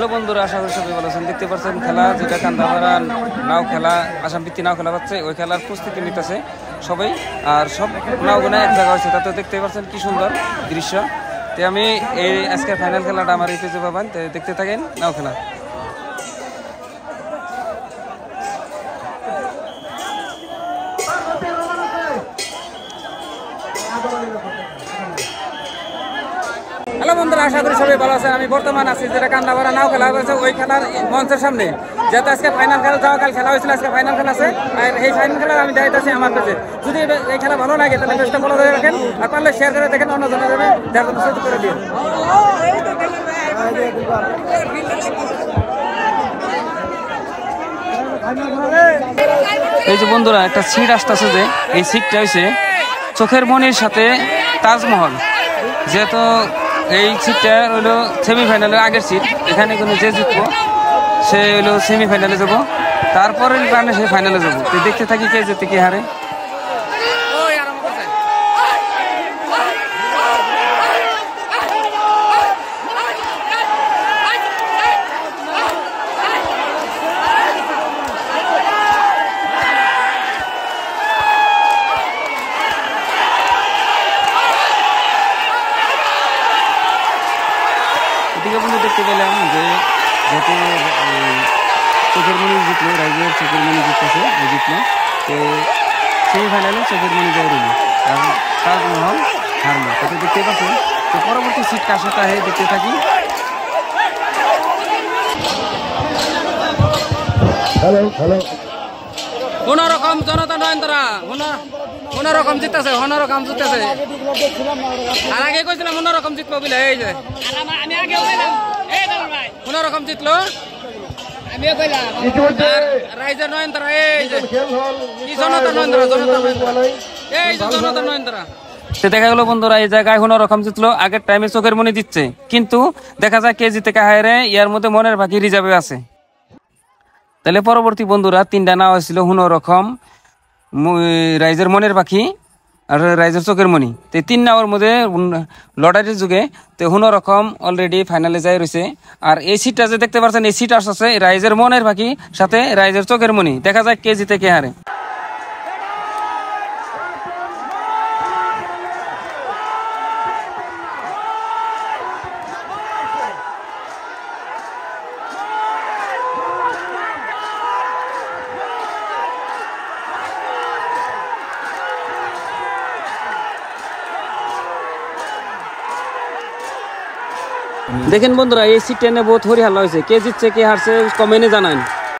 Hello বন্ধুরা, আশা করি সবাই ভালো আছেন। দেখতে পাচ্ছেন খেলা যেটা কান্দাপাড়া নাও খেলা, আসাম ভিত্তি নাও খেলা হচ্ছে, ওই খেলার প্রস্তুতি নিতেছে সবাই। আর সব নাওগুলো এক জায়গা হয়েছে, তাতে দেখতে পাচ্ছেন কি সুন্দর দৃশ্য। তো আমি এই আজকের ফাইনাল খেলাটা আমার এই পেজে পাবেন, তো দেখতে থাকেন নাও খেলা। হ্যালো বন্ধুরা, আশা করি সবাই ভালো আছেন। আমি বর্তমান আছি যেটা কান্দাপাড়া নাও খেলা হয়েছে, ওই খেলার মঞ্চের সামনে। যেহেতু আজকে ফাইনাল খেলা, যাওয়া কাল খেলা হয়েছিল, আজকে ফাইনাল খেলা আছে। আর এই ফাইনাল খেলা আমি দেখাইতেছি আমার কাছে। যদি এই খেলা ভালো লাগে তাহলে পেজটা ফলো করে রাখেন, আর পারলে শেয়ার করে দেখেন, অন্য জনের যাবে, যার জন্য সুযোগ করে দিন। এই যে বন্ধুরা, একটা সিট আসতেছে, যে এই সিটটা হয়েছে চোখের মনির সাথে তাজমহল। যেহেতু এই সিটটা হইলো সেমিফাইনালের আগের সিট, এখানে কোনো যে জিতবো সে হইলো সেমিফাইনালে যাবো, তারপরের কারণে সে ফাইনালে যাবো। তো দেখতে থাকি কে যেতে কে হারে। এদিকে বন্ধু দেখতে পেলাম যে যেহেতু চোখের মনি জিতলো, রাইজের চোখের মনি জিততেছে, জিতলো। তো সেমিফাইনালে চোখের মনি যাই রইল, আর তাজমহল হারলো। তাতে দেখতে পাচ্ছেন। তো পরবর্তী সিট কার সাথে আহে দেখতে থাকি। কোনো রকম জনতা নয়নতরা কোনো রকম জিততেছে, কোনো রকম জিততেছে। আর আগে কইছিলাম কোনো রকম জিতবো বলে, এই যে কোনো রকম জিতলো রাইজের নয়নতরা। এই যে কি জনতা নয়নতরা, এই যে জনতা নয়নতরা। দেখা গেল বন্ধুরা, এই জায়গায় কোনো রকম জিতলো। আগের টাইমে চোখের মনি জিতছে, কিন্তু দেখা যায় কে জিতে কে হারে, ইয়ার মধ্যে মনের বাকি রিজার্ভে আছে। তাহলে পরবর্তী বন্ধুরা তিনটা নাও ছিল, কোনো রকম, রাইজের মনের পাখি আর রাইজের চোখের মনি। তো তিন নাওয়ার মধ্যে লটারির যুগে তো কোনো রকম অলরেডি ফাইনালে যাই রয়েছে। আর এই সিটটা যে দেখতে পাচ্ছেন, এই সিট আসছে রাইজের মনের পাখি সাথে রাইজের চোখের মনি। দেখা যায় কে জিতে কে হারে। দেখেন বন্ধুরা, এই সিট টেনে বহুত হরি হাল্লা হয়েছে। কে জিতছে কে হারছে কমেন্টে জানান।